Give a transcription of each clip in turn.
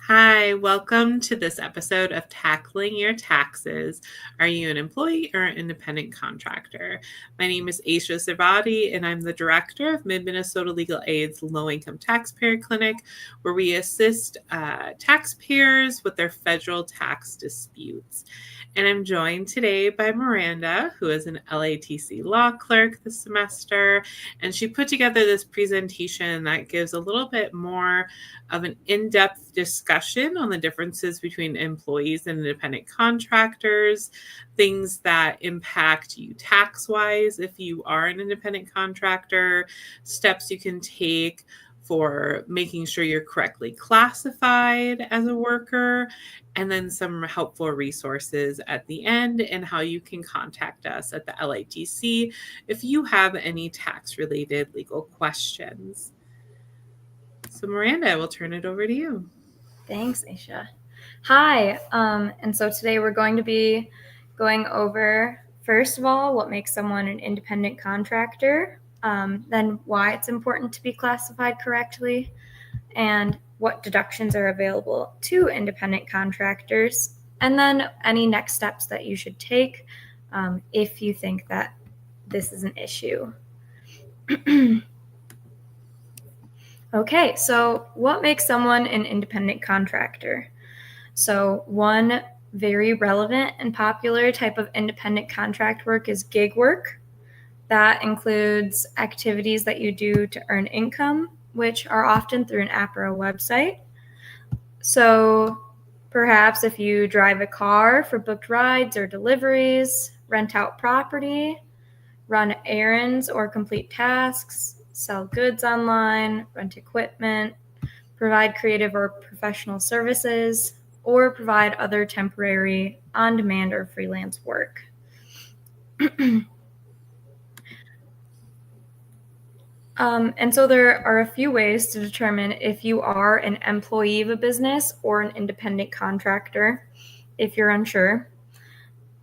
Hi, welcome to this episode of Tackling Your Taxes. Are you an employee or an independent contractor? My name is Aisha Sarvati, and I'm the director of Mid-Minnesota Legal Aid's Low-Income Taxpayer Clinic, where we assist taxpayers with their federal tax disputes. And I'm joined today by Miranda, who is an LATC law clerk this semester, and she put together this presentation that gives a little bit more of an in-depth discussion on the differences between employees and independent contractors, things that impact you tax-wise if you are an independent contractor, steps you can take for making sure you're correctly classified as a worker, and then some helpful resources at the end and how you can contact us at the LATC if you have any tax-related legal questions. So Miranda, I will turn it over to you. Thanks, Aisha. Hi, and so today we're going to be going over, first of all, what makes someone an independent contractor, then why it's important to be classified correctly, and what deductions are available to independent contractors, and then any next steps that you should take if you think that this is an issue. Okay, so what makes someone an independent contractor? So one very relevant and popular type of independent contract work is gig work. That includes activities that you do to earn income, which are often through an app or a website. So perhaps if you drive a car for booked rides or deliveries, rent out property, run errands or complete tasks, sell goods online, rent equipment, provide creative or professional services, or provide other temporary, on-demand, or freelance work. And so there are a few ways to determine if you are an employee of a business or an independent contractor, if you're unsure.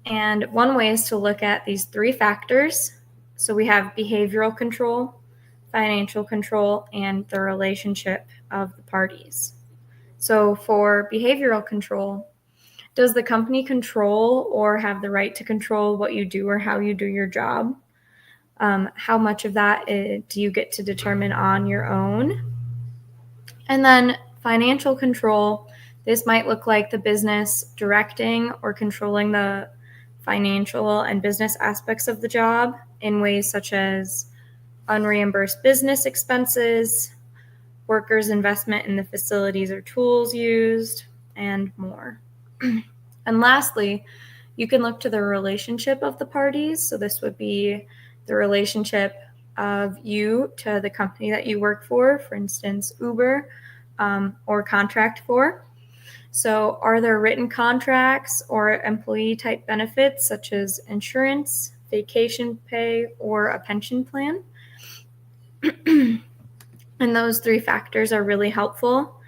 And one way is to look at these three factors. So we have behavioral control, financial control, and the relationship of the parties. So for behavioral control, does the company control or have the right to control what you do or how you do your job? How much of that do you get to determine on your own? And then financial control, this might look like the business directing or controlling the financial and business aspects of the job in ways such as unreimbursed business expenses, workers' investment in the facilities or tools used, and more. And lastly, you can look to the relationship of the parties. So this would be the relationship of you to the company that you work for instance, Uber, or contract for. So are there written contracts or employee type benefits such as insurance, vacation pay, or a pension plan? And those three factors are really helpful.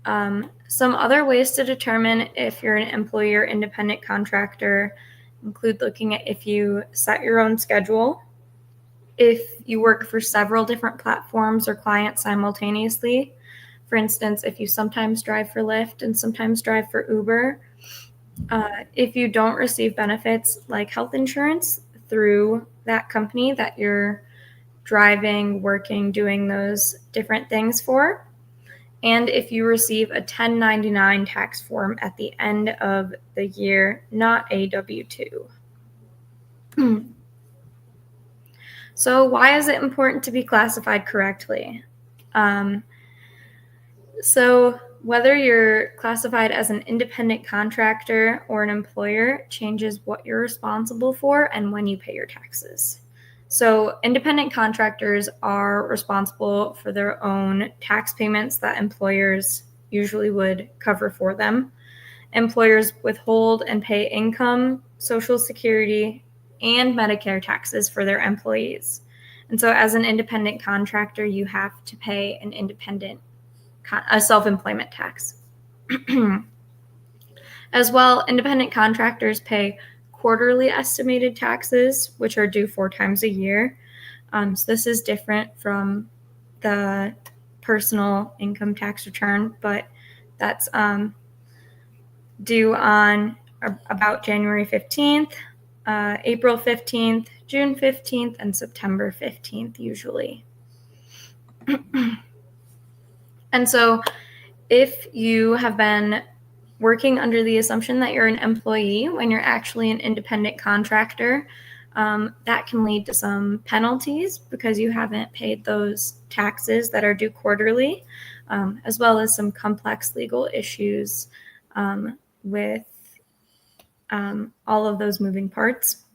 Some other ways to determine if you're an employee or independent contractor include looking at if you set your own schedule, if you work for several different platforms or clients simultaneously. For instance, if you sometimes drive for Lyft and sometimes drive for Uber, if you don't receive benefits like health insurance through that company that you're driving, working, doing those different things for, and if you receive a 1099 tax form at the end of the year, not a W-2. So why is it important to be classified correctly? So whether you're classified as an independent contractor or an employer changes what you're responsible for and when you pay your taxes. So independent contractors are responsible for their own tax payments that employers usually would cover for them. Employers withhold and pay income, Social Security, and Medicare taxes for their employees. And so as an independent contractor, you have to pay a self-employment tax. As well, independent contractors pay quarterly estimated taxes, which are due 4 times a year. So this is different from the personal income tax return, but that's due on about January 15th, April 15th, June 15th, and September 15th usually. And so if you have been working under the assumption that you're an employee when you're actually an independent contractor, that can lead to some penalties because you haven't paid those taxes that are due quarterly, as well as some complex legal issues with all of those moving parts.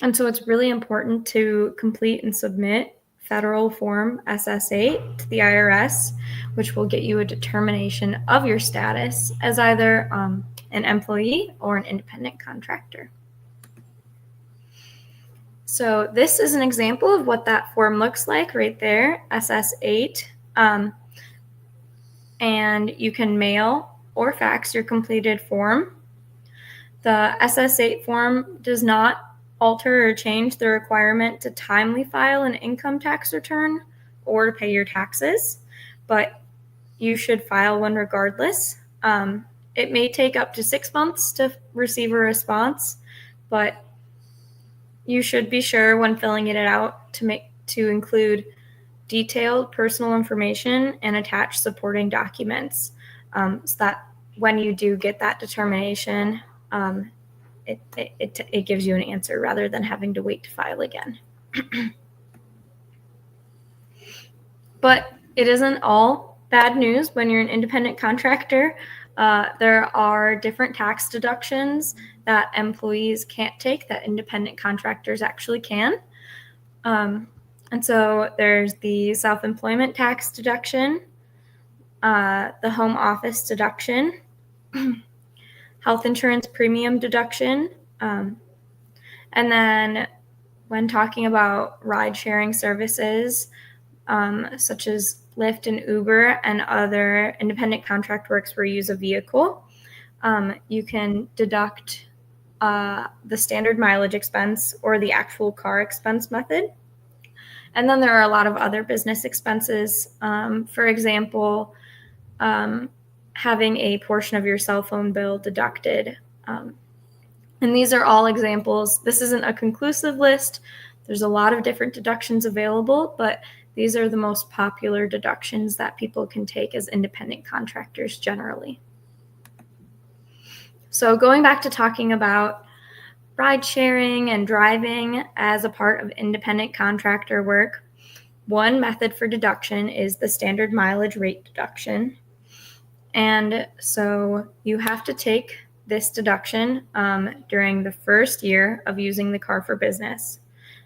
And so it's really important to complete and submit Federal Form SS8 to the IRS, which will get you a determination of your status as either an employee or an independent contractor. So this is an example of what that form looks like right there, SS8. And you can mail or fax your completed form. The SS8 form does not alter or change the requirement to timely file an income tax return or to pay your taxes, but you should file one regardless. It may take up to 6 months to receive a response, but you should be sure when filling it out to include detailed personal information and attach supporting documents, so that when you do get that determination, it gives you an answer rather than having to wait to file again. But it isn't all bad news when you're an independent contractor. There are different tax deductions that employees can't take that independent contractors actually can. And so there's the self-employment tax deduction, the home office deduction, health insurance premium deduction, and then when talking about ride-sharing services, such as Lyft and Uber and other independent contract works where you use a vehicle, you can deduct the standard mileage expense or the actual car expense method. And then there are a lot of other business expenses. For example, having a portion of your cell phone bill deducted. And these are all examples. This isn't a conclusive list. There's a lot of different deductions available, but these are the most popular deductions that people can take as independent contractors generally. So going back to talking about ride sharing and driving as a part of independent contractor work, one method for deduction is the standard mileage rate deduction. And so you have to take this deduction during the first year of using the car for business.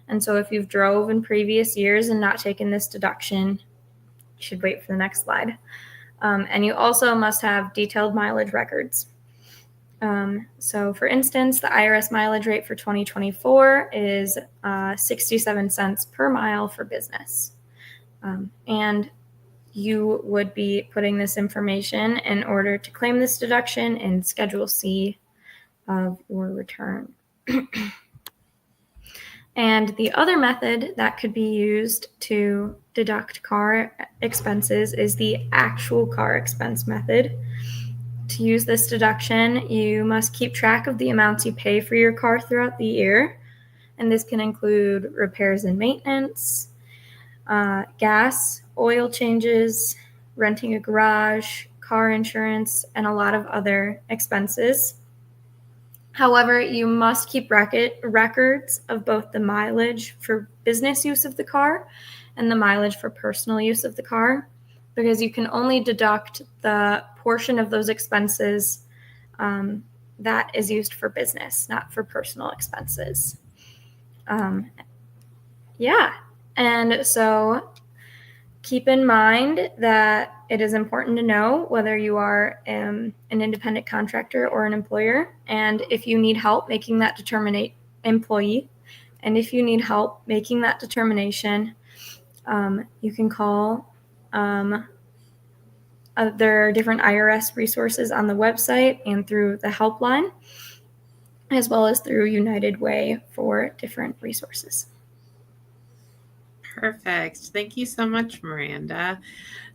And so if you've drove in previous years and not taken this deduction, you should wait for the next slide. And you also must have detailed mileage records. So for instance, the IRS mileage rate for 2024 is 67 cents per mile for business. And you would be putting this information in order to claim this deduction in Schedule C of your return. And the other method that could be used to deduct car expenses is the actual car expense method. To use this deduction, you must keep track of the amounts you pay for your car throughout the year. And this can include repairs and maintenance, gas, oil changes, renting a garage, car insurance, and a lot of other expenses. However, you must keep records of both the mileage for business use of the car and the mileage for personal use of the car, because you can only deduct the portion of those expenses that is used for business, not for personal expenses. And so keep in mind that it is important to know whether you are an independent contractor or an employer, and if you need help making that employee, and if you need help making that determination, you can call. There are different IRS resources on the website and through the helpline, as well as through United Way for different resources. Perfect. Thank you so much, Miranda.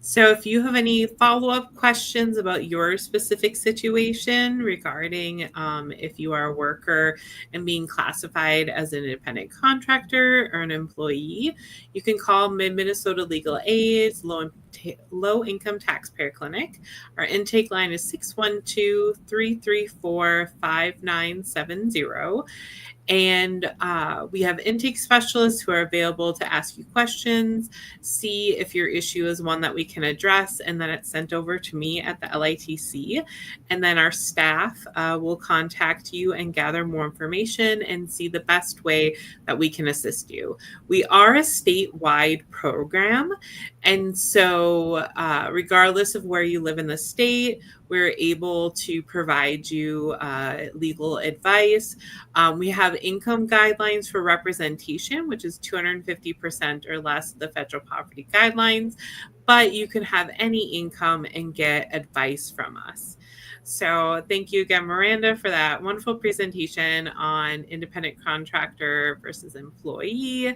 So if you have any follow-up questions about your specific situation regarding if you are a worker and being classified as an independent contractor or an employee, you can call Mid-Minnesota Legal Aid's Low Income Taxpayer Clinic. Our intake line is 612-334-5970. And we have intake specialists who are available to ask you questions, see if your issue is one that we can address, and then it's sent over to me at the LITC. And then our staff will contact you and gather more information and see the best way that we can assist you. We are a statewide program. And so, regardless of where you live in the state, we're able to provide you legal advice. We have income guidelines for representation, which is 250% or less of the federal poverty guidelines, but you can have any income and get advice from us. So thank you again, Miranda, for that wonderful presentation on independent contractor versus employee.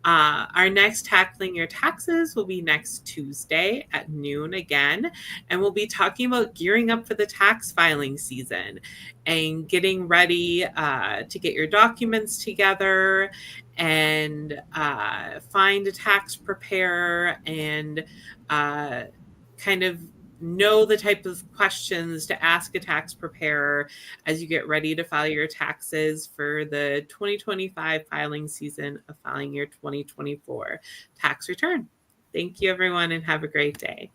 Our next Tackling Your Taxes will be next Tuesday at noon again, and we'll be talking about gearing up for the tax filing season and getting ready to get your documents together and find a tax preparer and kind of know the type of questions to ask a tax preparer as you get ready to file your taxes for the 2025 filing season of filing your 2024 tax return. Thank you, everyone, and have a great day.